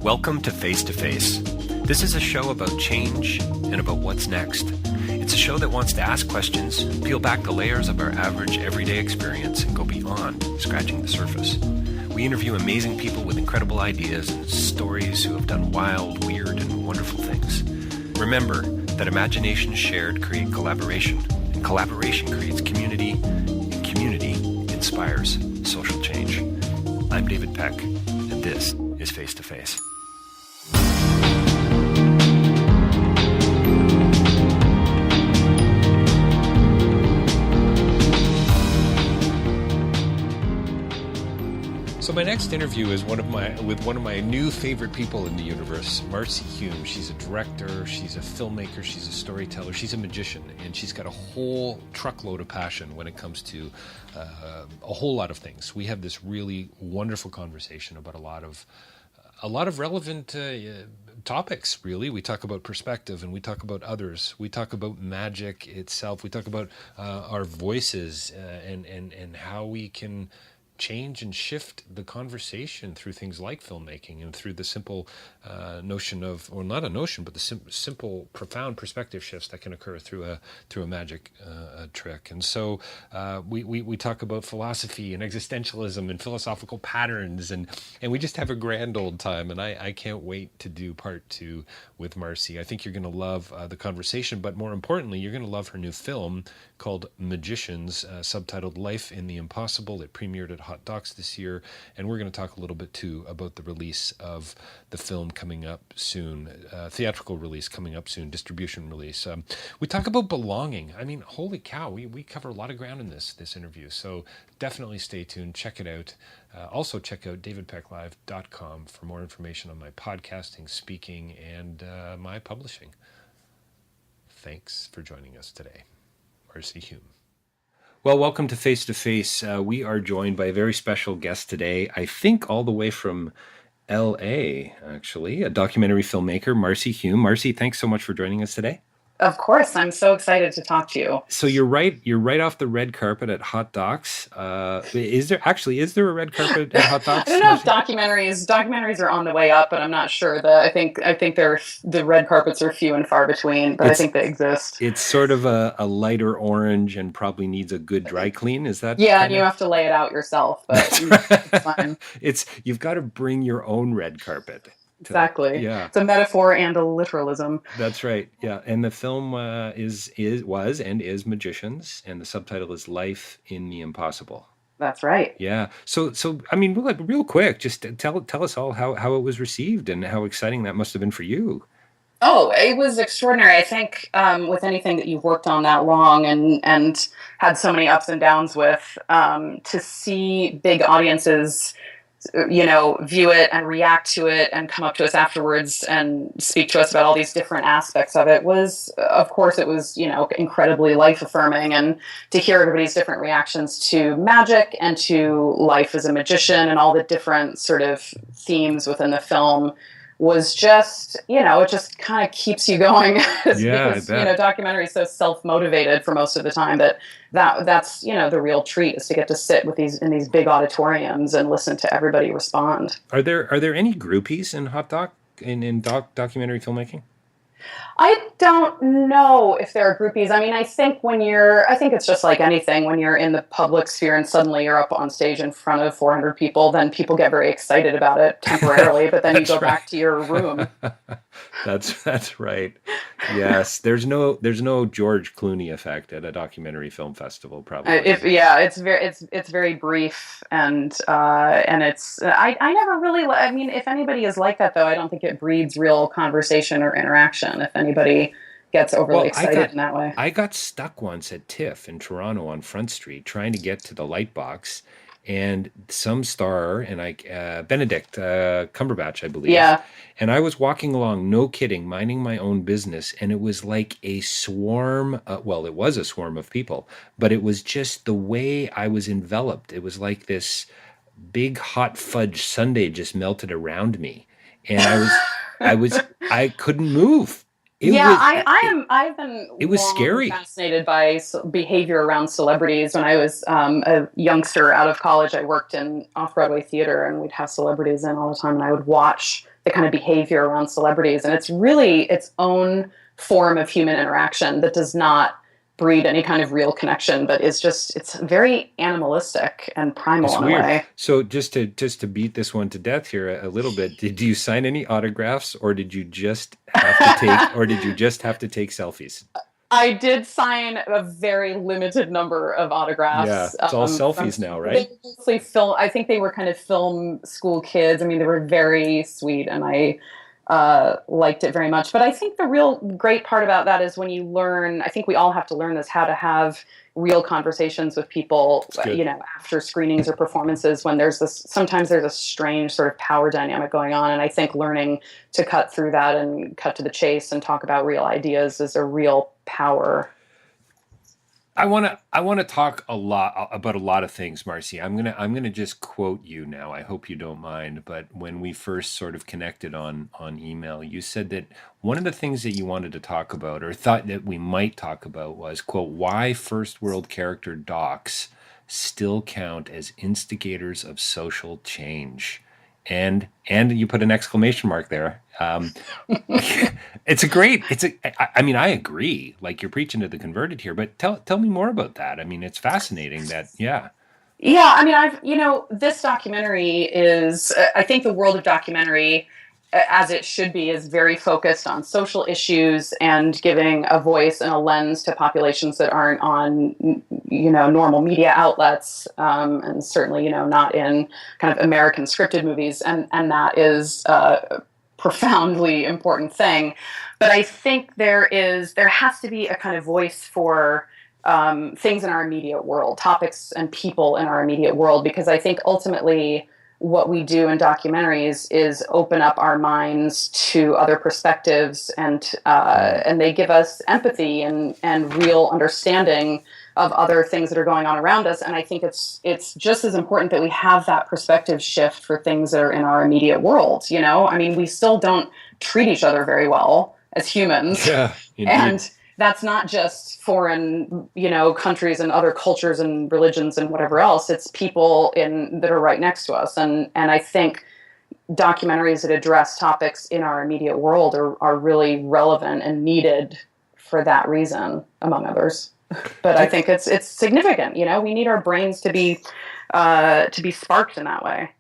Welcome to Face to Face. This is a show about change and about what's next. It's a show that wants to ask questions, peel back the layers of our average everyday experience, and go beyond scratching the surface. We interview amazing people with incredible ideas and stories who have done wild, weird, and wonderful things. Remember that imagination shared creates collaboration, and collaboration creates community, and community inspires social change. I'm David Peck, and this is Face to Face. So my next interview is with one of my new favorite people in the universe, Marcie Hume. She's a director, she's a filmmaker, she's a storyteller, she's a magician, and she's got a whole truckload of passion when it comes to a whole lot of things. We have this really wonderful conversation about a lot of relevant topics, really. We talk about perspective, and we talk about others. We talk about magic itself. We talk about our voices and how we can change and shift the conversation through things like filmmaking and through the simple notion of, or not a notion, but the simple, profound perspective shifts that can occur through a magic trick. And so we talk about philosophy and existentialism and philosophical patterns, and we just have a grand old time. And I can't wait to do part 2 with Marcie. I think you're going to love the conversation, but more importantly, you're going to love her new film called Magicians, subtitled Life in the Impossible. It premiered at Hot Docs this year, and we're going to talk a little bit too about the release of the film coming up soon, theatrical release coming up soon, distribution release. We talk about belonging. I mean, holy cow, we cover a lot of ground in this interview, so definitely stay tuned, check it out. Also check out davidpecklive.com for more information on my podcasting, speaking, and my publishing. Thanks for joining us today. Marcie Hume. Well, welcome to Face to Face. We are joined by a very special guest today, I think all the way from LA, actually, a documentary filmmaker, Marcie Hume. Marcie, thanks so much for joining us today. Of course, I'm so excited to talk to you. So you're right off the red carpet at Hot Docs. Is there a red carpet at Hot Docs? I don't know if documentaries are on the way up, but I'm not sure. I think the red carpets are few and far between, but I think they exist. It's sort of a lighter orange and probably needs a good dry clean. Is that? Yeah, and you have to lay it out yourself, but it's fine. You've got to bring your own red carpet. Exactly. Yeah. It's a metaphor and a literalism. That's right. Yeah. And the film was Magicians, and the subtitle is Life in the Impossible. That's right. Yeah. So I mean, real quick, just tell us all how it was received and how exciting that must have been for you. Oh, it was extraordinary. I think with anything that you've worked on that long and had so many ups and downs with, to see big audiences view it and react to it and come up to us afterwards and speak to us about all these different aspects of it was, of course, incredibly life affirming. And to hear everybody's different reactions to magic and to life as a magician and all the different sort of themes within the film was just, it just kind of keeps you going. Because, documentary is so self-motivated for most of the time that's the real treat is to get to sit in these big auditoriums and listen to everybody respond. Are there any groupies in Hot Doc in documentary filmmaking? I don't know if there are groupies. I mean, I think it's just like anything. When you're in the public sphere and suddenly you're up on stage in front of 400 people, then people get very excited about it temporarily, but then you go back to your room. That's right. Yes, there's no George Clooney effect at a documentary film festival, probably. It's very brief, and it's I never really. I mean, if anybody is like that, though, I don't think it breeds real conversation or interaction. If anybody gets overly excited in that way. I got stuck once at TIFF in Toronto on Front Street trying to get to the light box, and some star, and Benedict Cumberbatch, I believe. Yeah. And I was walking along, no kidding, minding my own business, and it was like a swarm. It was a swarm of people, but it was just the way I was enveloped. It was like this big hot fudge sundae just melted around me, and I couldn't move. It Yeah, was I've been it was long scary. fascinated by behavior around celebrities. When I was a youngster out of college, I worked in off-Broadway theater, and we'd have celebrities in all the time, and I would watch the kind of behavior around celebrities, and it's really its own form of human interaction that does not breed any kind of real connection, but it's very animalistic and primal It's in a weird. way. So just to beat this one to death here a little bit, did you sign any autographs, or did you just have to take selfies? I did sign a very limited number of Yeah, autographs it's all from selfies now, they right? were mostly film. I think they were kind of film school kids. I mean, they were very sweet, and I liked it very much. But I think the real great part about that is when you learn. I think we all have to learn this: how to have real conversations with people. It's good. After screenings or performances, when sometimes there's a strange sort of power dynamic going on, and I think learning to cut through that and cut to the chase and talk about real ideas is a real power. I want to talk a lot about a lot of things, Marcie. I'm gonna just quote you now. I hope you don't mind. But when we first sort of connected on email, you said that one of the things that you wanted to talk about, or thought that we might talk about, was, quote, why first world character docs still count as instigators of social change. And you put an exclamation mark there. I mean, I agree. Like, you're preaching to the converted here, but tell me more about that. I mean, it's fascinating that, yeah. Yeah, I mean, this documentary is, I think the world of documentary, as it should be, is very focused on social issues and giving a voice and a lens to populations that aren't on, normal media outlets, and certainly, not in kind of American scripted movies. And that is a profoundly important thing. But I think there has to be a kind of voice for things in our immediate world, topics and people in our immediate world, because I think ultimately what we do in documentaries is open up our minds to other perspectives, and they give us empathy and real understanding of other things that are going on around us. And I think it's just as important that we have that perspective shift for things that are in our immediate world. I mean, we still don't treat each other very well as humans, Yeah, indeed. and that's not just foreign, countries and other cultures and religions and whatever else. It's people that are right next to us. And I think documentaries that address topics in our immediate world are really relevant and needed for that reason, among others. But I think it's significant. We need our brains to be sparked in that way.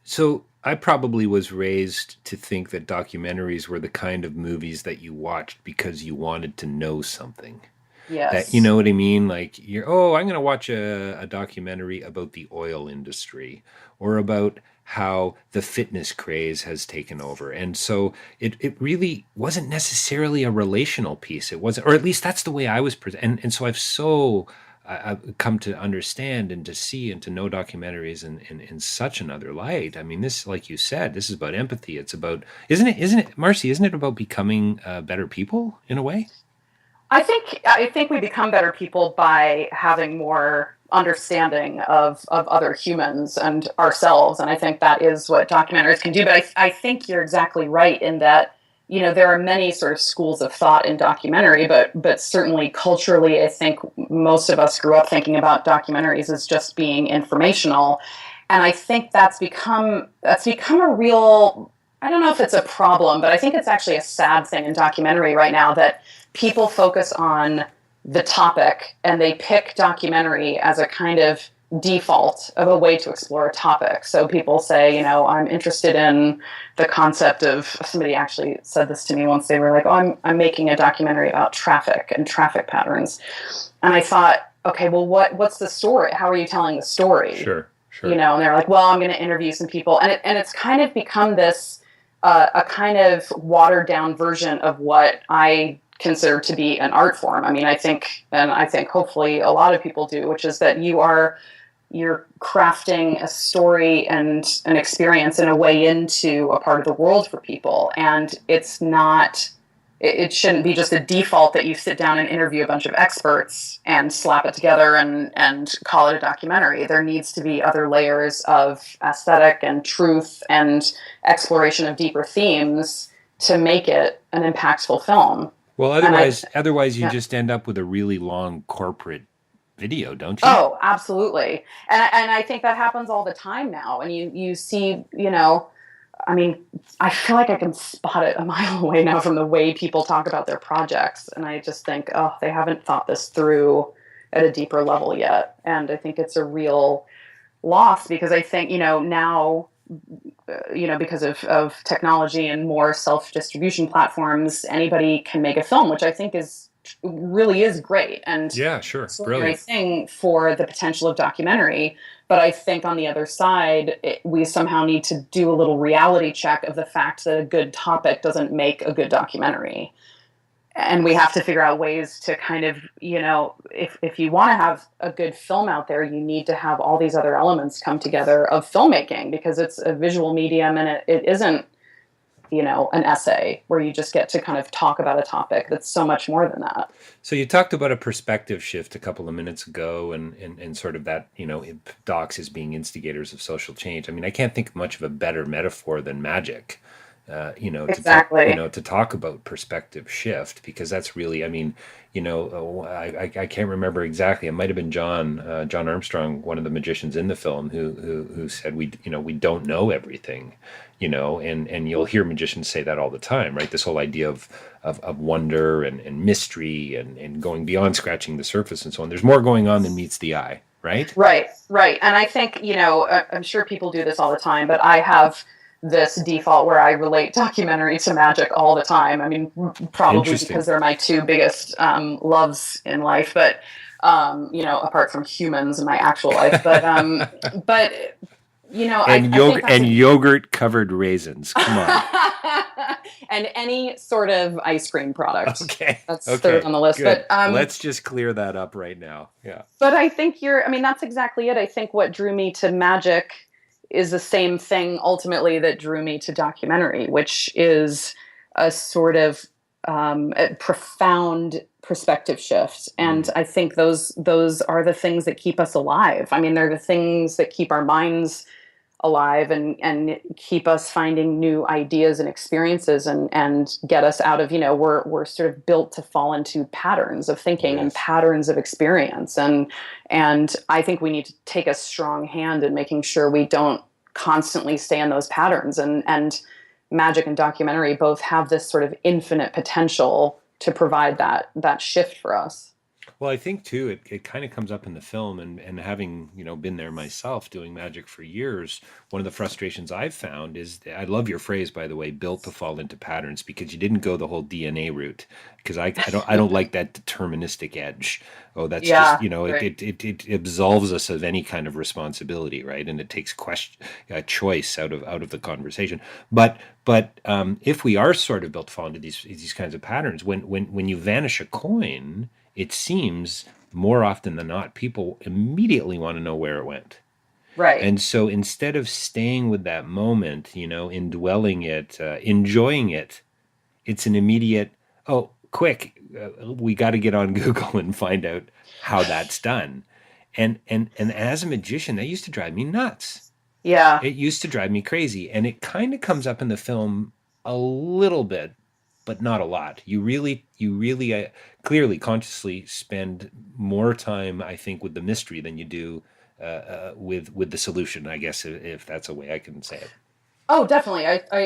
So I probably was raised to think that documentaries were the kind of movies that you watched because you wanted to know something. That, you Yes. know what I mean? Like, I'm going to watch a documentary about the oil industry, or about how the fitness craze has taken over. And so it really wasn't necessarily a relational piece. It wasn't, or at least that's the way I was and so I've come to understand and to see and to know documentaries in such another light. I mean, this, like you said, this is about empathy. It's about, isn't it, Marcie, isn't it about becoming better people in a way? I think we become better people by having more understanding of other humans and ourselves, and I think that is what documentaries can do. But I think you're exactly right in that there are many sort of schools of thought in documentary, but certainly culturally, I think most of us grew up thinking about documentaries as just being informational, and I think that's become a real, I don't know if it's a problem, but I think it's actually a sad thing in documentary right now that people focus on the topic and they pick documentary as a kind of default of a way to explore a topic. So people say, I'm interested in the concept of, somebody actually said this to me once. They were like, oh, I'm making a documentary about traffic and traffic patterns. And I thought, okay, well, what's the story? How are you telling the story? Sure, sure. And they're like, well, I'm going to interview some people. And it's kind of become this, a kind of watered down version of what I consider to be an art form. I mean, I think hopefully a lot of people do, which is that you're crafting a story and an experience in a way into a part of the world for people. And it shouldn't be just a default that you sit down and interview a bunch of experts and slap it together and call it a documentary. There needs to be other layers of aesthetic and truth and exploration of deeper themes to make it an impactful film. Well, And otherwise you yeah. just end up with a really long corporate video, don't you? Oh, absolutely. And I think that happens all the time now. And you see, I mean, I feel like I can spot it a mile away now from the way people talk about their projects. And I just think, oh, they haven't thought this through at a deeper level yet. And I think it's a real loss because I think, now, because of technology and more self-distribution platforms, anybody can make a film, which I think really is great and Yeah, sure. great Brilliant. thing for the potential of documentary. But I think on the other side, we somehow need to do a little reality check of the fact that a good topic doesn't make a good documentary. And we have to figure out ways to kind of, if you want to have a good film out there, you need to have all these other elements come together of filmmaking because it's a visual medium and it isn't, an essay where you just get to kind of talk about a topic that's so much more than that. So you talked about a perspective shift a couple of minutes ago and sort of that, docs as being instigators of social change. I mean, I can't think of much of a better metaphor than magic. Exactly. To talk about perspective shift, because that's really, I mean, I can't remember exactly. It might have been John Armstrong, one of the magicians in the film, who said we don't know everything, and you'll hear magicians say that all the time, right? This whole idea of wonder and mystery and going beyond scratching the surface and so on. There's more going on than meets the eye, right? Right. And I think, I'm sure people do this all the time, but I have this default where I relate documentary to magic all the time. I mean, probably because they're my two biggest loves in life, but apart from humans in my actual life. But and yogurt covered raisins. Come on. And any sort of ice cream product. Okay. That's third on the list. Good. But let's just clear that up right now. Yeah. But I think that's exactly it. I think what drew me to magic is the same thing ultimately that drew me to documentary, which is a sort of a profound perspective shift. And I think those are the things that keep us alive. I mean, they're the things that keep our minds alive and keep us finding new ideas and experiences and get us out of, we're sort of built to fall into patterns of thinking and patterns of experience. And I think we need to take a strong hand in making sure we don't constantly stay in those patterns. And magic and documentary both have this sort of infinite potential to provide that shift for us. Well, I think too, it kind of comes up in the film, and having been there myself doing magic for years, one of the frustrations I've found is, I love your phrase, by the way, built to fall into patterns, because you didn't go the whole DNA route, because I don't like that deterministic edge. Oh, that's just right. it absolves us of any kind of responsibility, right? And it takes choice out of the conversation. But if we are sort of built to fall into these kinds of patterns, when you vanish a coin, it seems more often than not, people immediately want to know where it went. Right. And so instead of staying with that moment, indwelling it, enjoying it, it's an immediate, oh, quick, we got to get on Google and find out how that's done. And as a magician, that used to drive me nuts. Yeah. It used to drive me crazy. And it kind of comes up in the film a little bit, but not a lot. You really clearly consciously spend more time, I think, with the mystery than you do with the solution, I guess, if that's a way I can say it. Oh, definitely.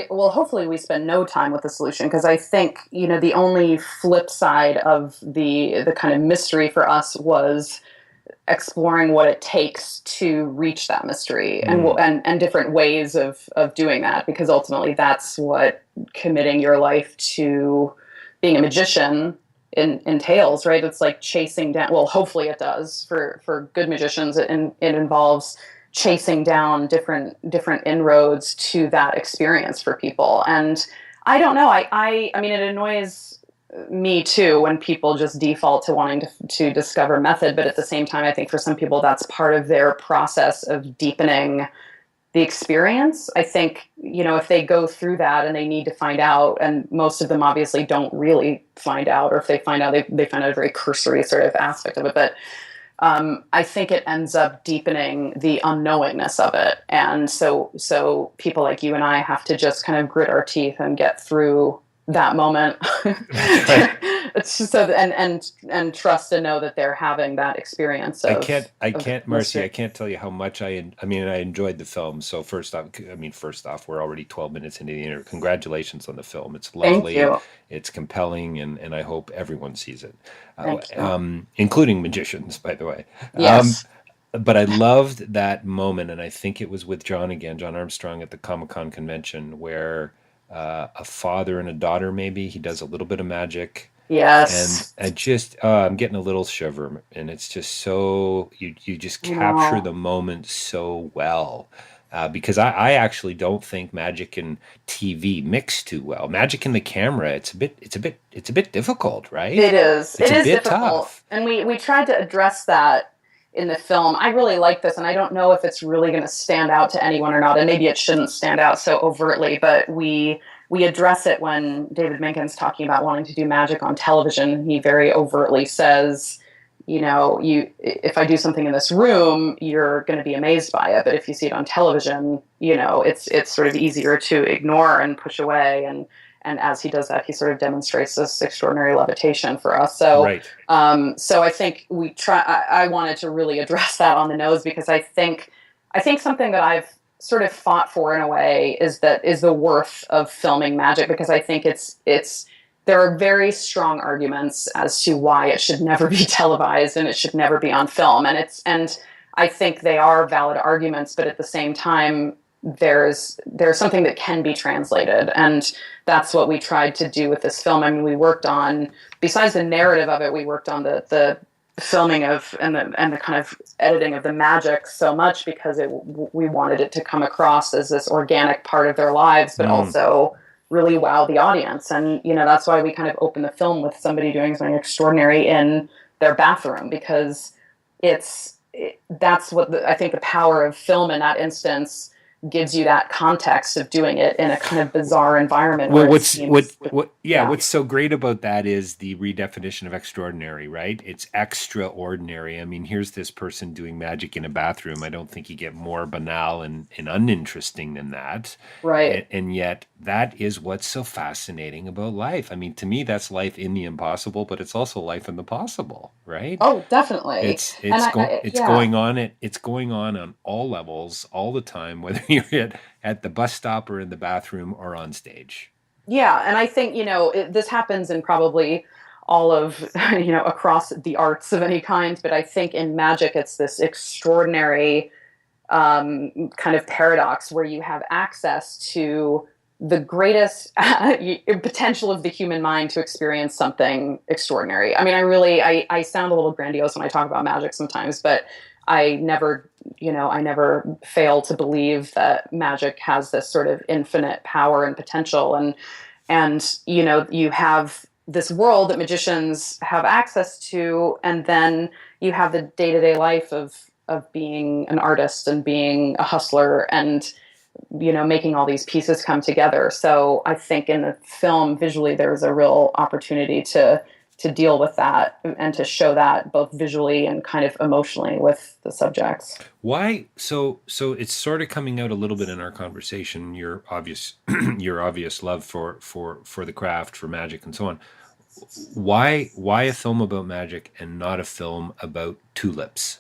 Well, hopefully we spend no time with the solution, because I think, the only flip side of the kind of mystery for us was exploring what it takes to reach that mystery and different ways of doing that, because ultimately that's what committing your life to being a magician entails, right? It's like chasing down, well, hopefully it does for good magicians. It involves chasing down different inroads to that experience for people. And I don't know, I mean, it annoys me too when people just default to wanting to discover method, but at the same time, I think for some people that's part of their process of deepening the experience. I think, if they go through that and they need to find out, and most of them obviously don't really find out, or if they find out, they find out a very cursory sort of aspect of it, but I think it ends up deepening the unknowingness of it. And so people like you and I have to just kind of grit our teeth and get through that moment. That's right. It's just so and trust and know that they're having that experience I of can't, Marcie, mystery. I can't tell you how much I mean, I enjoyed the film. So first off, we're already 12 minutes into the interview. Congratulations on the film. It's Thank lovely, you. it's compelling, and I hope everyone sees it, Thank you. including magicians, by the way. Um, Yes. but I loved that moment, and I think it was with John again, John Armstrong at the Comic-Con convention, where a father and a daughter, maybe, he does a little bit of magic, and Yes. I just I'm getting a little shiver, and it's just so you just I capture know. the moment so well. Because I actually don't think magic and TV mix too well. Magic and the camera, it's a bit difficult, right? It is. It's It a is bit difficult. tough. And we tried to address that in the film. I really like this, and I don't know if it's really going to stand out to anyone or not, and maybe it shouldn't stand out so overtly, but we address it when David Minkin's talking about wanting to do magic on television. He very overtly says, you know, you if I do something in this room, you're going to be amazed by it, but if you see it on television, you know, it's sort of easier to ignore and push away, and as he does that, he sort of demonstrates this extraordinary levitation for us. So, Right. so I think we try. I wanted to really address that on the nose because I think something that I've sort of fought for in a way is the worth of filming magic, because I think it's there are very strong arguments as to why it should never be televised and it should never be on film, and I think they are valid arguments, but at the same time, there's something that can be translated, and that's what we tried to do with this film. I mean, we worked on, besides the narrative of it, we worked on the filming of and the kind of editing of the magic so much because we wanted it to come across as this organic part of their lives, but Mm. also really wow the audience. And you know, that's why we kind of open the film with somebody doing something extraordinary in their bathroom, because that's what I think the power of film in that instance gives you, that context of doing it in a kind of bizarre environment Well, where it seems, yeah, yeah, what's so great about that is the redefinition of extraordinary, right? It's extraordinary. I mean, here's this person doing magic in a bathroom. I don't think you get more banal and uninteresting than that. right. And yet, that is what's so fascinating about life. I mean, to me, that's life in the impossible, but it's also life in the possible, right? Oh, definitely. And yeah, It's going on all levels all the time, whether you're at the bus stop or in the bathroom or on stage. yeah. And I think, you know, this happens in probably all of, you know, across the arts of any kind. But I think in magic, it's this extraordinary kind of paradox where you have access to the greatest potential of the human mind to experience something extraordinary. I mean, I sound a little grandiose when I talk about magic sometimes, but I never, you know, I never fail to believe that magic has this sort of infinite power and potential. And, you know, you have this world that magicians have access to, and then you have the day-to-day life of being an artist and being a hustler and, you know, making all these pieces come together. So I think in the film visually there's a real opportunity to deal with that and to show that both visually and kind of emotionally with the subjects. Why? So it's sort of coming out a little bit in our conversation. Your obvious your obvious love for the craft, for magic, and so on. Why a film about magic and not a film about tulips?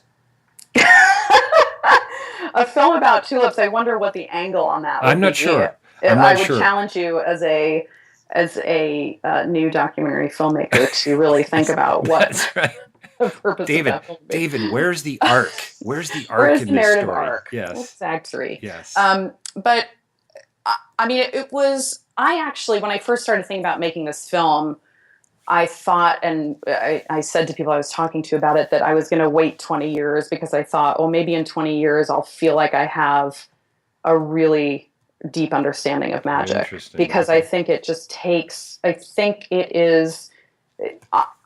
A film about tulips. I wonder what the angle on that I'm would not be. sure. I'm I not would sure. challenge you as a new documentary filmmaker to really think about what That's right. the purpose of David, that film would be. David, where's the arc? Where's the Where arc is in the this narrative story? arc? Yes. Exactly. Yes. But I mean, it was. I actually, when I first started thinking about making this film, I thought, and I said to people I was talking to about it, that I was going to wait 20 years because I thought, well, maybe in 20 years I'll feel like I have a really deep understanding of magic, Interesting. because I Okay. think it just takes, I think it is,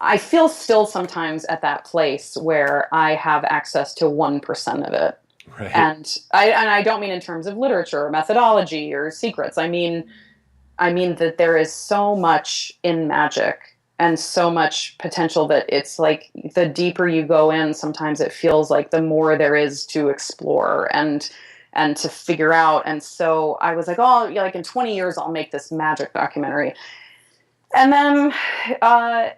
I feel still sometimes at that place where I have access to 1% of it. Right. And I don't mean in terms of literature or methodology or secrets. I mean that there is so much in magic and so much potential that it's like the deeper you go in, sometimes it feels like the more there is to explore and to figure out. And so I was like, oh, yeah, like in 20 years, I'll make this magic documentary. And then, uh,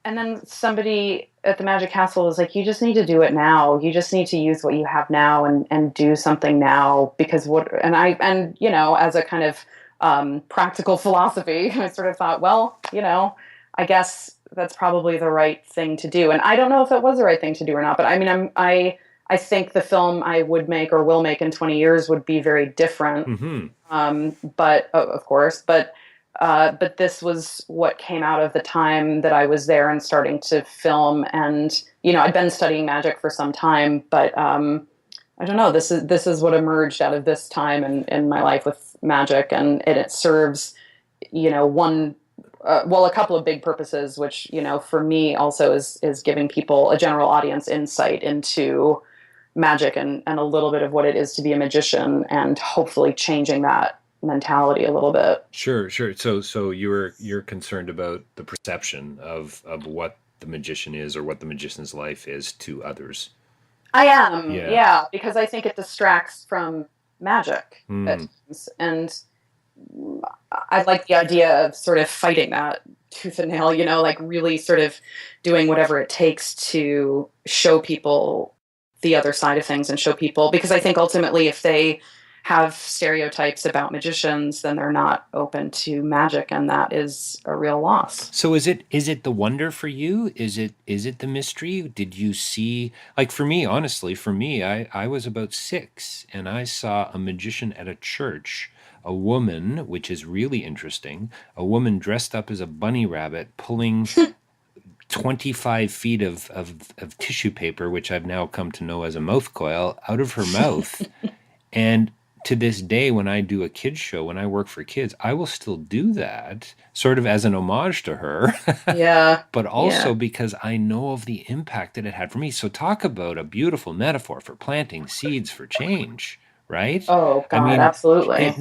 and then somebody at the Magic Castle was like, you just need to do it now. You just need to use what you have now and do something now because as a kind of practical philosophy, I sort of thought, well, I guess that's probably the right thing to do. And I don't know if it was the right thing to do or not, but I mean, I think the film I would make or will make in 20 years would be very different. But of course, but this was what came out of the time that I was there and starting to film. And, I'd been studying magic for some time, but I don't know, this is what emerged out of this time in my life with magic. And it serves, a couple of big purposes, which, for me also is giving people, a general audience, insight into magic and a little bit of what it is to be a magician and hopefully changing that mentality a little bit. Sure. So you're concerned about the perception of what the magician is or what the magician's life is to others. I am, yeah, because I think it distracts from magic at times. And I like the idea of sort of fighting that tooth and nail, like really sort of doing whatever it takes to show people the other side of things and show people, because I think ultimately if they have stereotypes about magicians, then they're not open to magic, and that is a real loss. So is it the wonder for you? Is it the mystery? Did you see, like for me, honestly, I was about 6 and I saw a magician at a church, a woman, which is really interesting, a woman dressed up as a bunny rabbit pulling 25 feet of tissue paper, which I've now come to know as a mouth coil, out of her mouth. And to this day, when I do a kids show, when I work for kids, I will still do that sort of as an homage to her. Yeah. But also because I know of the impact that it had for me. So talk about a beautiful metaphor for planting seeds for change, right? Oh, God, absolutely.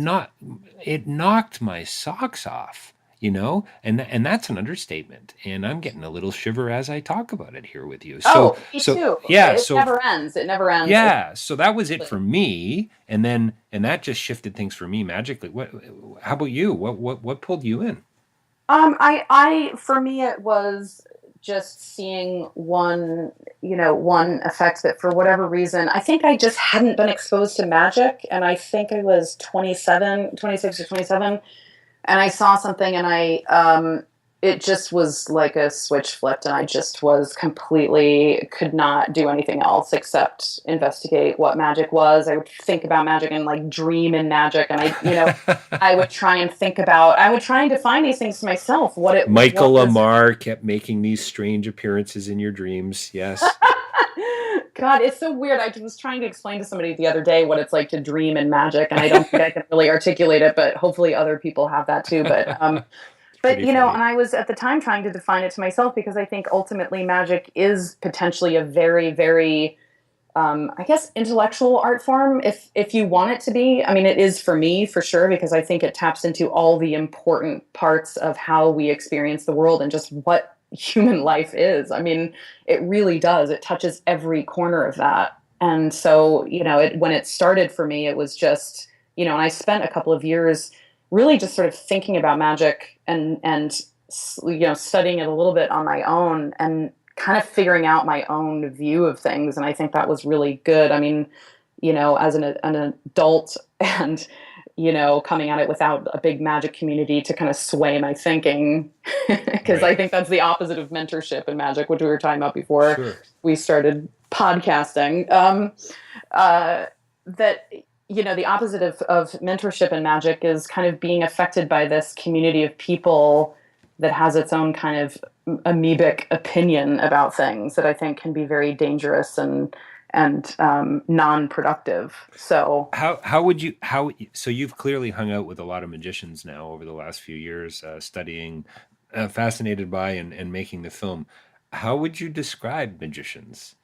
It knocked my socks off. And that's an understatement. And I'm getting a little shiver as I talk about it here with you. Me too. Yeah. It never ends. It never ends. Yeah. So that was it for me. And that just shifted things for me magically. How about you? What pulled you in? For me, it was just seeing one effect that for whatever reason, I think I just hadn't been exposed to magic. And I think I was 26 or 27. And I saw something and it just was like a switch flipped, and I just was could not do anything else except investigate what magic was. I would think about magic and like dream in magic. And I would try and define these things to myself. Michael Lamar kept making these strange appearances in your dreams. Yes. God, it's so weird. I was trying to explain to somebody the other day what it's like to dream in magic, and I don't think I can really articulate it, but hopefully other people have that too. But and I was at the time trying to define it to myself because I think ultimately magic is potentially a very, very, I guess, intellectual art form, if you want it to be. I mean, it is for me, for sure, because I think it taps into all the important parts of how we experience the world and just what human life is. I mean, it really does. It touches every corner of that. And so, when it started for me, it was just, and I spent a couple of years really just sort of thinking about magic and studying it a little bit on my own and kind of figuring out my own view of things. And I think that was really good. I mean, as an adult and coming at it without a big magic community to kind of sway my thinking, because I think that's the opposite of mentorship in magic, which we were talking about before we started podcasting. The opposite of mentorship in magic is kind of being affected by this community of people that has its own kind of amoebic opinion about things that I think can be very dangerous and non-productive. So so you've clearly hung out with a lot of magicians now over the last few years, studying, fascinated by and making the film. How would you describe magicians?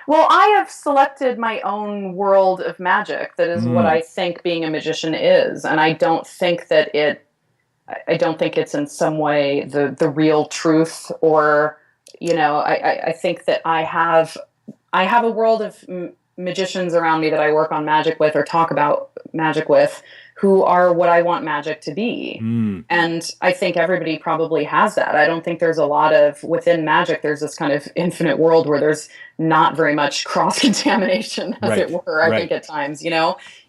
Well, I have selected my own world of magic. That is what I think being a magician is. And I don't think it's in some way the real truth, or, I think that I have a world of magicians around me that I work on magic with or talk about magic with who are what I want magic to be. Mm. And I think everybody probably has that. I don't think there's a lot of, within magic, there's this kind of infinite world where there's not very much cross contamination, as it Right. were, I think Right. at times,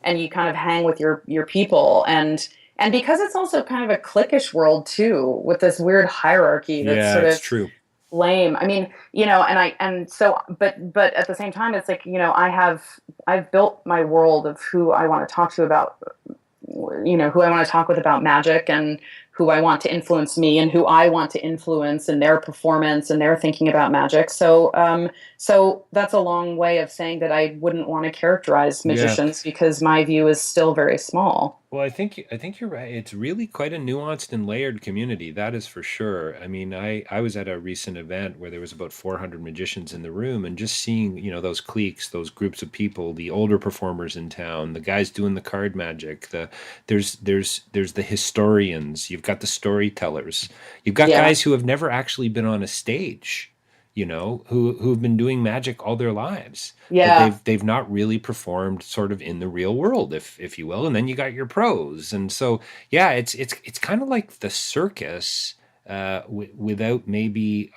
and you kind of hang with your people. And because it's also kind of a cliquish world too, with this weird hierarchy that's Yeah, sort it's of true. lame. I mean, and so, but at the same time, it's like, I've built my world of who I want to talk to about, who I want to talk with about magic, and who I want to influence me, and who I want to influence in their performance and their thinking about magic. So that's a long way of saying that I wouldn't want to characterize Yeah. magicians because my view is still very small. Well, I think you're right. It's really quite a nuanced and layered community, that is for sure. I mean, I was at a recent event where there was about 400 magicians in the room, and just seeing, those cliques, those groups of people, the older performers in town, the guys doing the card magic, there's the historians, you've got the storytellers, you've got Yeah. guys who have never actually been on a stage, who've been doing magic all their lives, but Yeah. they've not really performed sort of in the real world, if you will. And then you got your pros, and so yeah, it's kind of like the circus, without maybe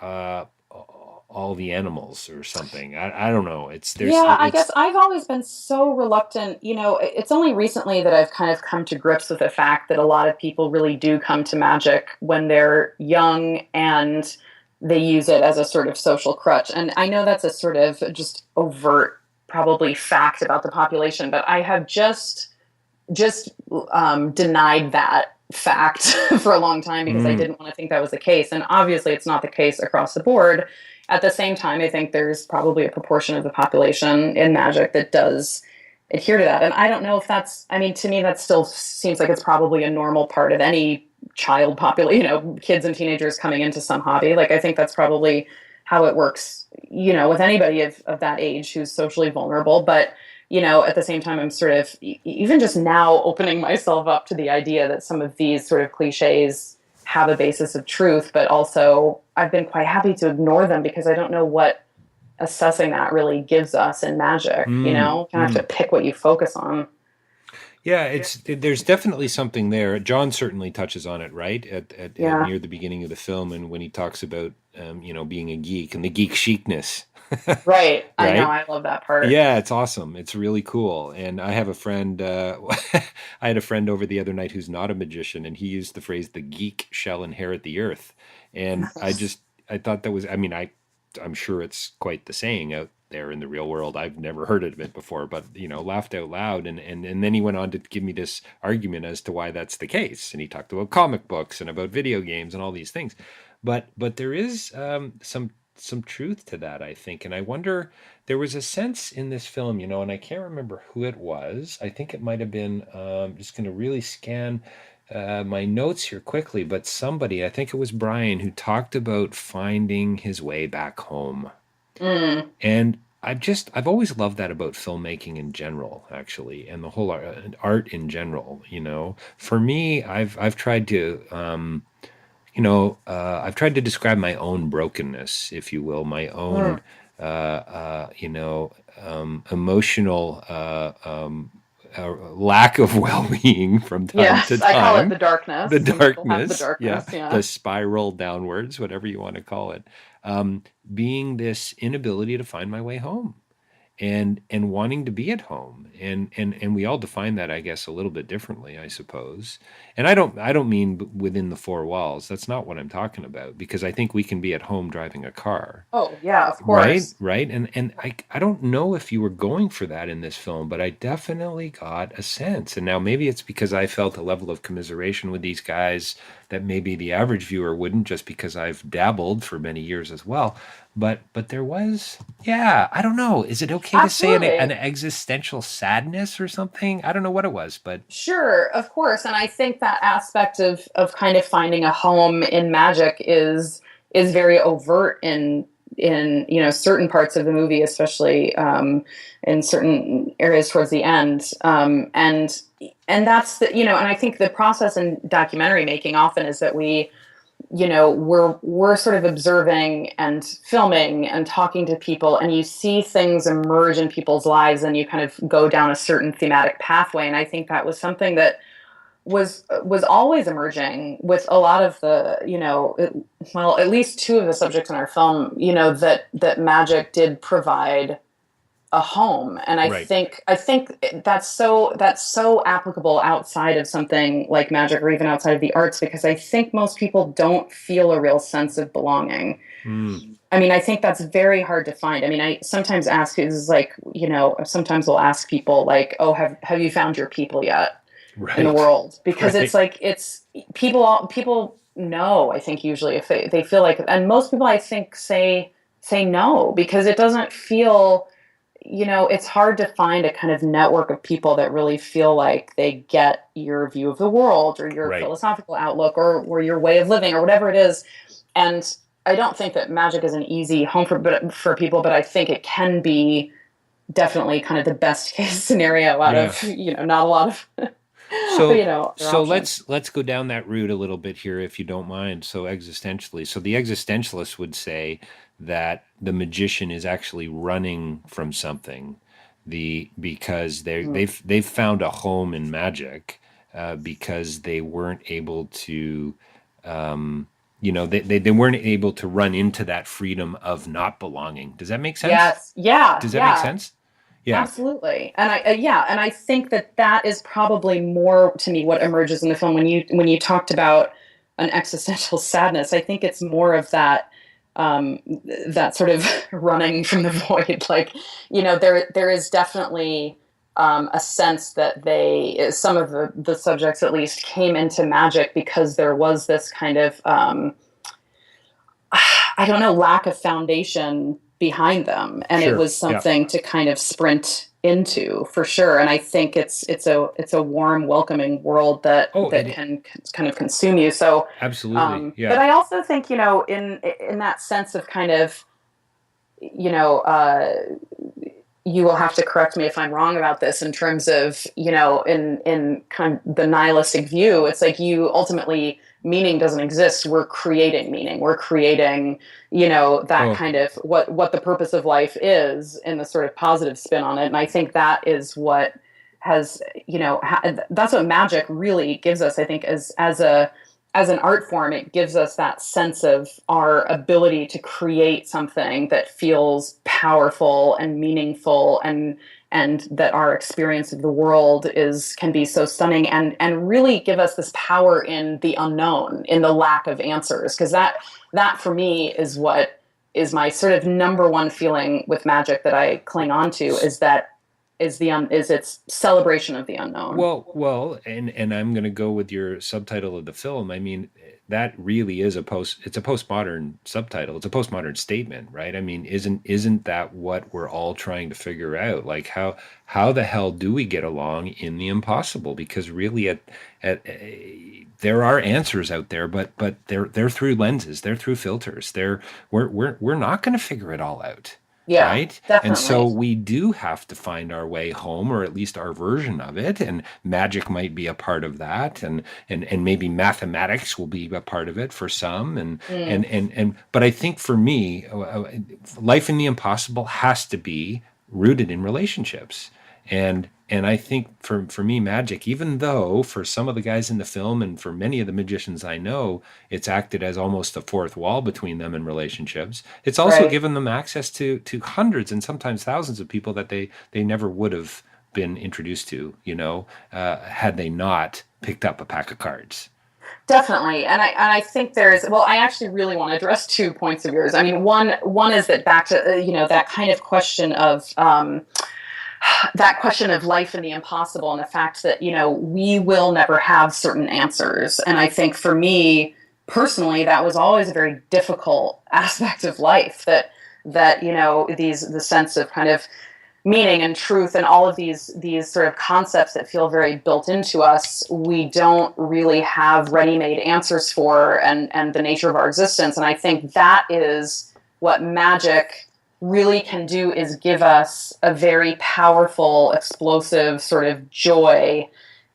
all the animals or something. I don't know. Yeah, I It's guess I've always been so reluctant. It's only recently that I've kind of come to grips with the fact that a lot of people really do come to magic when they're young and they use it as a sort of social crutch. And I know that's a sort of just overt, probably fact about the population, but I have just denied that fact for a long time because I mm, didn't want to think that was the case. And obviously, it's not the case across the board. At the same time, I think there's probably a proportion of the population in magic that does adhere to that. And I don't know if that's, I mean, to me, that still seems like it's probably a normal part of any child population, kids and teenagers coming into some hobby. Like, I think that's probably how it works, with anybody of that age who's socially vulnerable. But at the same time, I'm sort of even just now opening myself up to the idea that some of these sort of cliches have a basis of truth, but also I've been quite happy to ignore them because I don't know what assessing that really gives us in magic. mm, You kind of have mm. to pick what you focus on. Yeah, there's definitely something there. John certainly touches on it, right, at Yeah, near the beginning of the film, and when he talks about being a geek and the geek chicness, right. I know. right? I love that part. Yeah, it's awesome. It's really cool. And I have a friend, I had a friend over the other night who's not a magician, and he used the phrase, the geek shall inherit the earth. And I thought that was, I mean, I'm sure it's quite the saying out there in the real world. I've never heard of it before, but, laughed out loud. And then he went on to give me this argument as to why that's the case. And he talked about comic books and about video games and all these things. But there is some truth to that, I think. And I wonder, there was a sense in this film, and I can't remember who it was. I think it might have been, just going to really scan my notes here quickly, but somebody, I think it was Brian, who talked about finding his way back home. Mm, And I've always loved that about filmmaking in general, actually, and the whole art in general. For me, I've tried to, I've tried to describe my own brokenness, if you will, my own, mm. emotional lack of well-being from time to Yes, I call it the time. The darkness. Some people have the darkness, yeah, darkness. Yeah. the spiral downwards, whatever you want to call it, being this inability to find my way home, and wanting to be at home, and we all define that, I guess, a little bit differently, I suppose. And I don't mean within the four walls. That's not what I'm talking about, because I think we can be at home driving a car. Oh, yeah, of Right, course. right. And I don't know if you were going for that in this film, but I definitely got a sense. And now maybe it's because I felt a level of commiseration with these guys that maybe the average viewer wouldn't, just because I've dabbled for many years as well. But there was, yeah, I don't know. Is it okay to say an Absolutely. existential sadness or something? I don't know what it was, but Sure, of course. And I think that aspect of kind of finding a home in magic is very overt in certain parts of the movie, especially in certain areas towards the end. And that's and I think the process in documentary making often is that we're sort of observing and filming and talking to people, and you see things emerge in people's lives, and you kind of go down a certain thematic pathway. And I think that was something that was always emerging with a lot of the, well, at least two of the subjects in our film, that magic did provide a home. And Right. I think that's so applicable outside of something like magic or even outside of the arts, because I think most people don't feel a real sense of belonging. Mm. I mean, I think that's very hard to find. I mean, I sometimes ask, this is like, sometimes we'll ask people like, oh, have you found your people yet in the Right. world? Because it's Right. like, it's people know, I think usually if they feel like, and most people I think say no, because it doesn't feel, it's hard to find a kind of network of people that really feel like they get your view of the world or your Right. philosophical outlook or your way of living or whatever it is. And I don't think that magic is an easy home for people, but I think it can be definitely kind of the best case scenario out Yeah. of, not a lot of, So other options. let's go down that route a little bit here, if you don't mind. So existentially, so the existentialist would say that the magician is actually running from something, because Mm. they've found a home in magic, because they weren't able to, they weren't able to run into that freedom of not belonging. Does that make sense? Yes. Yeah. Does that make Yeah. sense? Yeah. Absolutely. And I think that is probably more to me what emerges in the film when you talked about an existential sadness. I think it's more of that sort of running from the void. Like, there is definitely a sense that some of the subjects at least came into magic because there was this kind of I don't know, lack of foundation behind them, and it Sure. was Yeah. something to kind of sprint into for sure. And I think it's a warm, welcoming world that Oh, that can kind of consume you. So, absolutely. but Yeah. I also think, in that sense of kind of, you know, uh, you will have to correct me if I'm wrong about this in terms of, in kind of the nihilistic view, it's like you ultimately meaning doesn't exist. We're creating meaning. We're creating, that Oh, kind of what the purpose of life is in the sort of positive spin on it. And I think that is what has, that's what magic really gives us, I think, as an art form. It gives us that sense of our ability to create something that feels powerful and meaningful, and that our experience of the world can be so stunning, and really give us this power in the unknown, in the lack of answers. Because that for me is what is my sort of number one feeling with magic that I cling on to, is its celebration of the unknown. and I'm going to go with your subtitle of the film. I mean, that really is it's a postmodern subtitle. It's a postmodern statement, right? I mean, isn't that what we're all trying to figure out? Like, how the hell do we get along in the impossible? Because really, there are answers out there, but they're through lenses, they're through filters. We're not going to figure it all out. Yeah, Right? And so definitely. we do have to find our way home, or at least our version of it. And magic might be a part of that, and maybe mathematics will be a part of it for some. Mm. But I think for me, life in the impossible has to be rooted in relationships. And I think for me, magic, even though for some of the guys in the film and for many of the magicians I know, it's acted as almost a fourth wall between them and relationships. It's also Right. given them access to hundreds and sometimes thousands of people that they never would have been introduced to, had they not picked up a pack of cards. Definitely. And I think well, I actually really want to address 2 points of yours. I mean, one is that back to, that kind of question of, that question of life in the impossible, and the fact that, we will never have certain answers. And I think for me personally, that was always a very difficult aspect of life, that, the sense of kind of meaning and truth and all of these sort of concepts that feel very built into us, we don't really have ready-made answers for, and the nature of our existence. And I think that is what magic really can do, is give us a very powerful, explosive sort of joy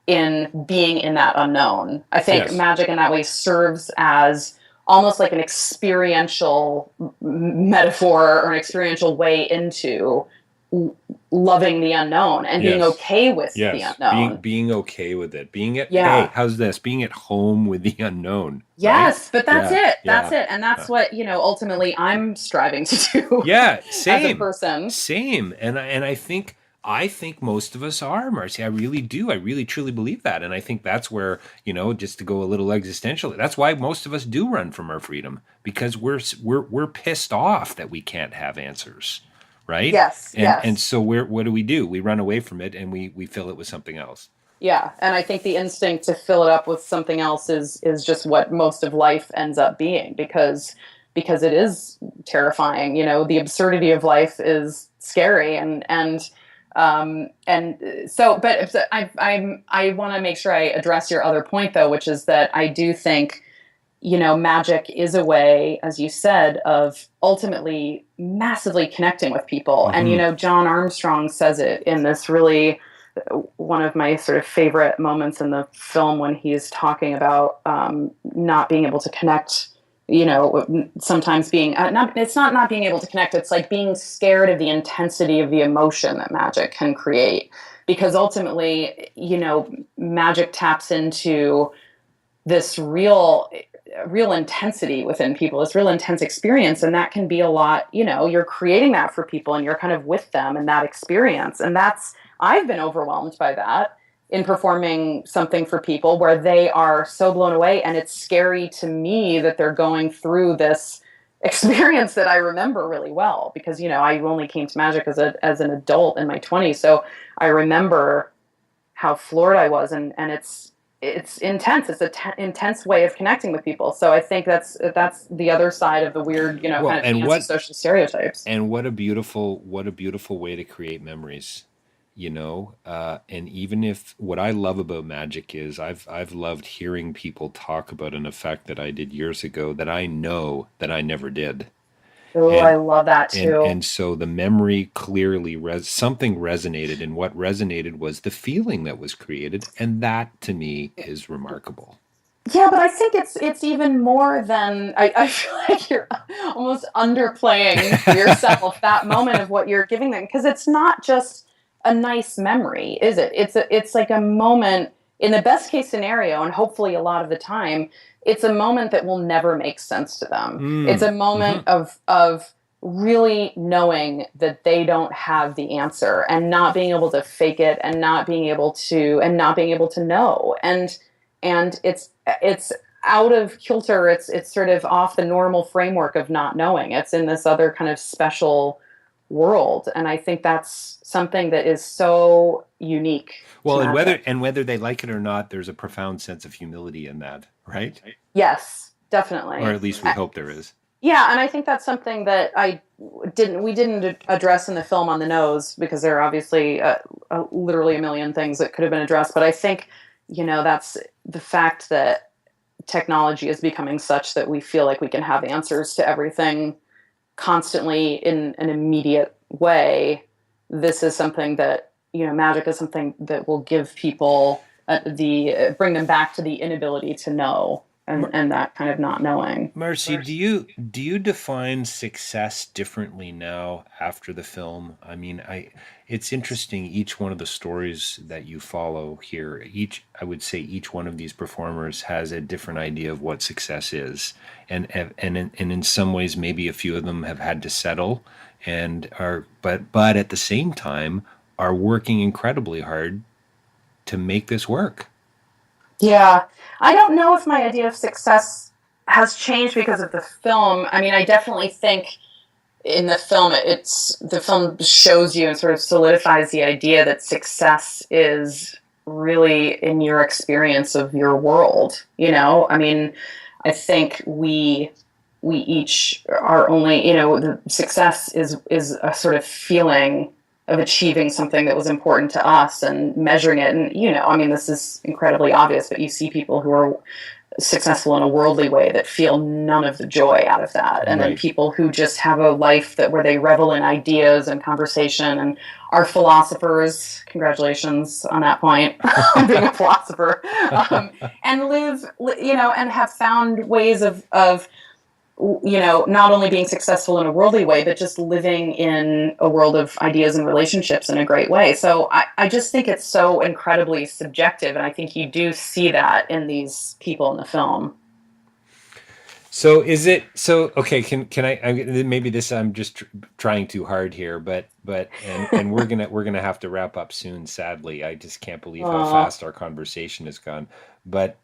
in being in that unknown. I think Yes. magic in that way serves as almost like an experiential metaphor, or an experiential way into loving the unknown and being okay with the unknown. Being okay with it. Yeah. Hey, how's this? Being at home with the unknown. Yes, right? but that's it. That's it. And that's what, ultimately I'm striving to do. Yeah, same. As a person. Same. And I think most of us are, Marcie. I really do. I really truly believe that. And I think that's where, just to go a little existential, that's why most of us do run from our freedom, because we're pissed off that we can't have answers. Right? Yes. And so what do? We run away from it and we fill it with something else. Yeah. And I think the instinct to fill it up with something else is just what most of life ends up being, because it is terrifying. The absurdity of life is scary, and so, but I want to make sure I address your other point, though, which is that I do think, magic is a way, as you said, of ultimately massively connecting with people. Mm-hmm. And, John Armstrong says it in this really, one of my sort of favorite moments in the film, when he's talking about not being able to connect, sometimes being, it's not being able to connect. It's like being scared of the intensity of the emotion that magic can create. Because ultimately, magic taps into this real intensity within people, this real intense experience. And that can be a lot, you're creating that for people and you're kind of with them in that experience. And I've been overwhelmed by that in performing something for people where they are so blown away. And it's scary to me that they're going through this experience that I remember really well, because, I only came to magic as an adult in my 20s. So I remember how floored I was, and it's intense. It's an intense way of connecting with people. So I think that's the other side of the weird, kind of social stereotypes. And what a beautiful way to create memories, and even if what I love about magic is I've loved hearing people talk about an effect that I did years ago that I know that I never did. Oh, I love that too. And so the memory clearly something resonated, and what resonated was the feeling that was created, and that to me is remarkable. Yeah, but I think it's even more than I feel like you're almost underplaying yourself that moment of what you're giving them, because it's not just a nice memory, is it? It's like a moment in the best case scenario, and hopefully a lot of the time, it's a moment that will never make sense to them. It's a moment of really knowing that they don't have the answer, and not being able to fake it, and not being able to know. And it's out of kilter. It's sort of off the normal framework of not knowing. It's in this other kind of special world, and I think that's something that is so unique. Well, and whether they like it or not, there's a profound sense of humility in that, right? Yes, definitely. Or at least we hope there is. Yeah, and I think that's something that we didn't address in the film on the nose, because there are obviously literally a million things that could have been addressed. But I think, that's the fact that technology is becoming such that we feel like we can have answers to everything constantly in an immediate way. This is something that, magic is something that will give people bring them back to the inability to know, and that kind of not knowing. Marcie, do you define success differently now after the film? I mean, it's interesting. Each one of the stories that you follow here, I would say each one of these performers has a different idea of what success is, and in some ways, maybe a few of them have had to settle, but at the same time are working incredibly hard to make this work. Yeah, I don't know if my idea of success has changed because of the film. I mean, I definitely think in the film, the film shows you and sort of solidifies the idea that success is really in your experience of your world. I mean, I think we each are only, the success is a sort of feeling of achieving something that was important to us and measuring it. And, I mean, this is incredibly obvious, but you see people who are successful in a worldly way that feel none of the joy out of that. And then people who just have a life where they revel in ideas and conversation and are philosophers. Congratulations on that point, on being a philosopher, and live, and have found ways of not only being successful in a worldly way, but just living in a world of ideas and relationships in a great way. So I just think it's so incredibly subjective. And I think you do see that in these people in the film. So is it so? Okay, maybe this I'm just trying too hard here, but we're gonna have to wrap up soon. Sadly, I just can't believe how Uh, fast our conversation has gone. But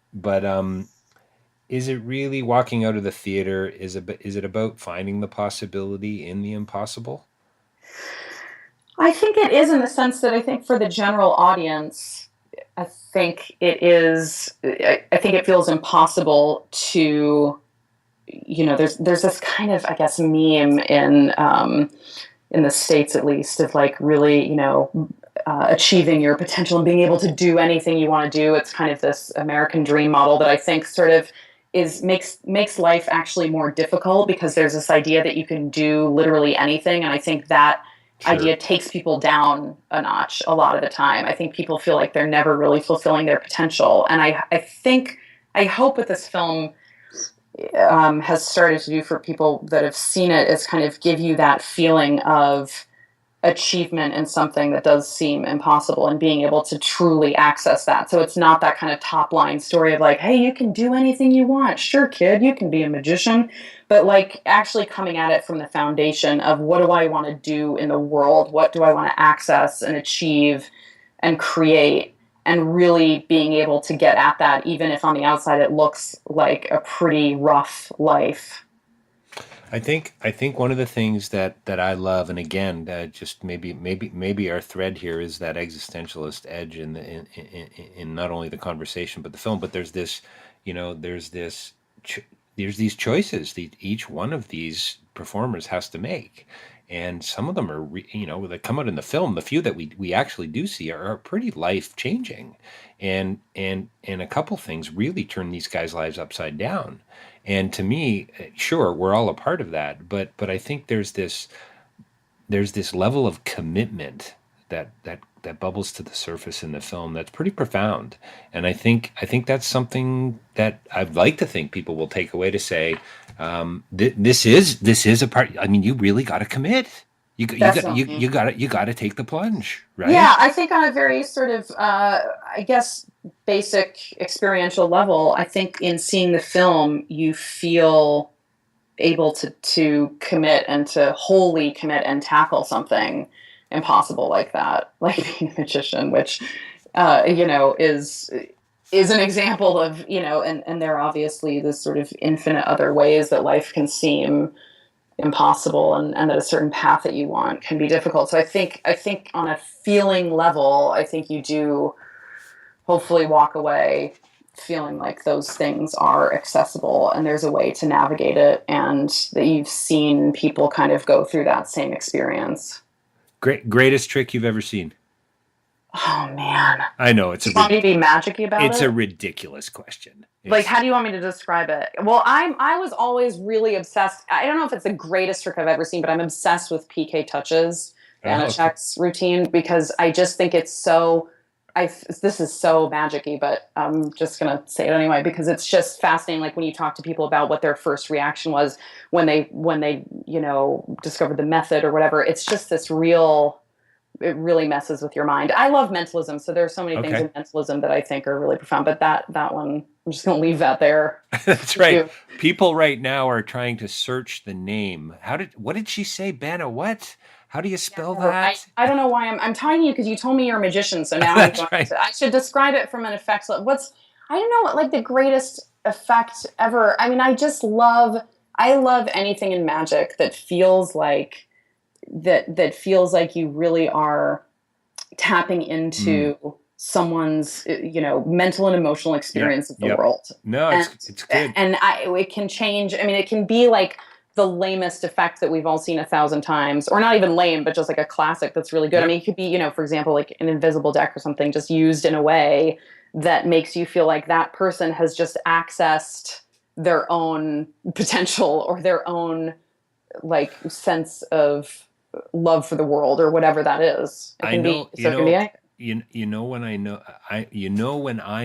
is it really walking out of the theater? Is it about finding the possibility in the impossible? I think it is in the sense that I think for the general audience, I think it is. I think it feels impossible to, there's this kind of, I guess, meme in the States at least of like really, achieving your potential and being able to do anything you want to do. It's kind of this American dream model that I think sort of makes life actually more difficult, because there's this idea that you can do literally anything, and I think that Sure. idea takes people down a notch a lot of the time. I think people feel like they're never really fulfilling their potential, and I hope what this film has started to do for people that have seen it is kind of give you that feeling of achievement in something that does seem impossible, and being able to truly access that. So it's not that kind of top line story of like, hey, you can do anything you want. Sure, kid, you can be a magician. But like actually coming at it from the foundation of what do I want to do in the world? What do I want to access and achieve and create? And really being able to get at that, even if on the outside it looks like a pretty rough life. I think one of the things that I love, and again, just maybe our thread here is that existentialist edge in not only the conversation but the film. But there's this, there's this, there's these choices that each one of these performers has to make, and some of them are, that come out in the film. The few that we actually do see are pretty life changing, and a couple things really turn these guys' lives upside down. And to me, sure, we're all a part of that, but I think there's this level of commitment that bubbles to the surface in the film that's pretty profound. And I think that's something that I'd like to think people will take away to say, this is a part. I mean, you really got to commit. Definitely. You got to take the plunge, right? Yeah, I think on a very sort of, I guess, basic experiential level, I think in seeing the film, you feel able to commit and to wholly commit and tackle something impossible like that, like being a magician, which, is an example of, and there are obviously this sort of infinite other ways that life can seem impossible, and that a certain path that you want can be difficult. So I think on a feeling level, I think you do hopefully walk away feeling like those things are accessible and there's a way to navigate it, and that you've seen people kind of go through that same experience. Greatest trick you've ever seen? Oh man. I know Do you want me to be magic-y about it's a it? ridiculous question. Like, It's how do you want me to describe it? Well, I was always really obsessed. I don't know if it's the greatest trick I've ever seen, but I'm obsessed with PK touches, okay. Vanacek's routine, because I just think it's so. This is so magic-y, but I'm just gonna say it anyway because it's just fascinating. Like when you talk to people about what their first reaction was when they discovered the method or whatever. It's just this real. It really messes with your mind. I love mentalism, so there's so many things Okay. in mentalism that I think are really profound. But that one, I'm just going to leave that there. That's With right. you. People right now are trying to search the name. What did she say, Bana? What? How do you Yeah, spell no, I, that? I don't know why I'm talking to you because you told me you're a magician. So now I'm That's going right. to. I should describe it from an effects. I don't know what like the greatest effect ever. I mean, I love anything in magic that feels like that feels like you really are tapping Mm, into someone's mental and emotional yep. experience of the Yep. world. No, and it's good. it can change. I mean, it can be like the lamest effect that we've all seen 1,000 times, or not even lame, but just like a classic that's really good. I Yep. mean, it could be, for example, like an invisible deck or something, just used in a way that makes you feel like that person has just accessed their own potential or their own like sense of love for the world or whatever that is. It I can be know, so it can be anything. you know when I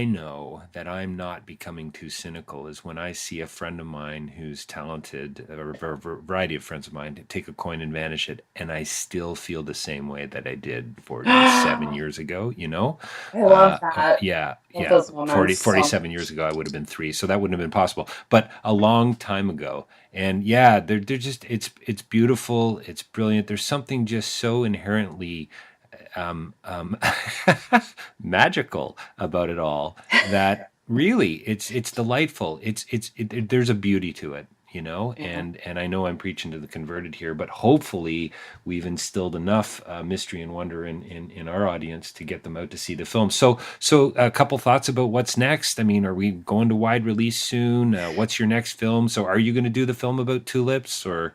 know that I'm not becoming too cynical is when I see a friend of mine who's talented, or a variety of friends of mine, take a coin and vanish it, and I still feel the same way that I did 47 years ago. I love that. Yeah, Love yeah. those moments so 47 years ago, I would have been 3, so that wouldn't have been possible. But a long time ago, and yeah, they're just it's beautiful, it's brilliant. There's something just so inherently magical about it all that really it's delightful. There's a beauty to it, and I know I'm preaching to the converted here, but hopefully we've instilled enough mystery and wonder in our audience to get them out to see the film. So a couple thoughts about what's next. I mean, are we going to wide release soon? What's your next film? So are you going to do the film about tulips, or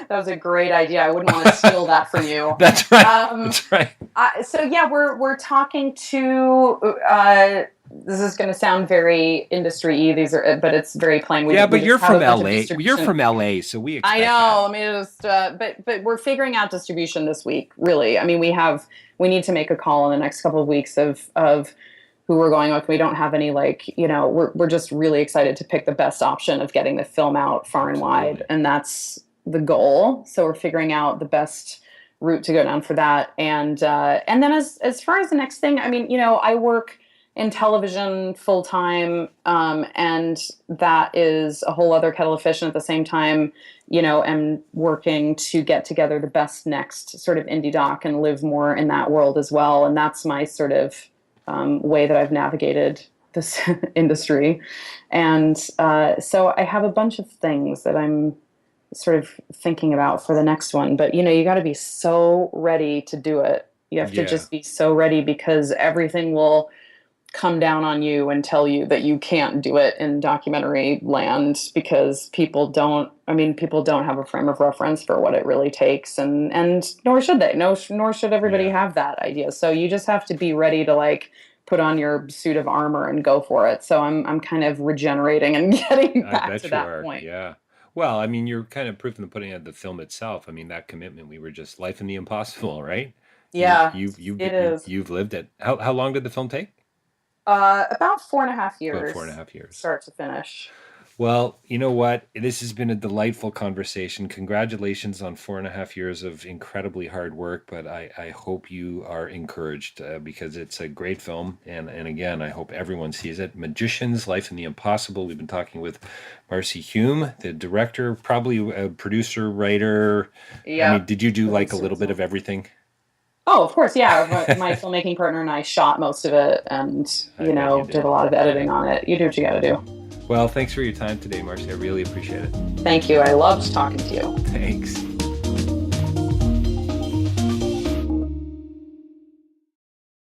That was a great idea. I wouldn't want to steal that from you. That's right. That's right. So yeah, we're talking to. This is going to sound very industry-y. But it's very plain. But you're from LA. You're from LA, so we expect I know. that. I mean, just but we're figuring out distribution this week. Really, I mean, we need to make a call in the next couple of weeks of who we're going with. We don't have any we're just really excited to pick the best option of getting the film out far and wide, and that's the goal. So we're figuring out the best route to go down for that. And then as far as the next thing, I mean, I work in television full time, and that is a whole other kettle of fish. And at the same time, am working to get together the best next sort of indie doc and live more in that world as well. And that's my sort of way that I've navigated this industry. And so I have a bunch of things that I'm sort of thinking about for the next one, but you got to be so ready to do it. You have to just be so ready, because everything will come down on you and tell you that you can't do it in documentary land, because people don't have a frame of reference for what it really takes, and nor should they. Nor should everybody have that idea. So you just have to be ready to put on your suit of armor and go for it. So I'm kind of regenerating and getting back to that point. Yeah. Well, I mean, you're kind of proof in the pudding of the film itself. I mean, that commitment, we were just life in the impossible, right? Yeah, it is. You've lived it. How long did the film take? About 4.5 years. About 4.5 years. Start to finish. Well, you know what? This has been a delightful conversation. Congratulations on 4.5 years of incredibly hard work, but I hope you are encouraged because it's a great film. And again, I hope everyone sees it. Magicians, Life in the Impossible. We've been talking with Marcie Hume, the director, probably a producer, writer. Yeah. I mean, did you do a little bit of everything? Oh, of course, yeah. My filmmaking partner and I shot most of it and, did a lot of editing on it. You do what you got to do. Well, thanks for your time today, Marcie. I really appreciate it. Thank you. I loved talking to you. Thanks.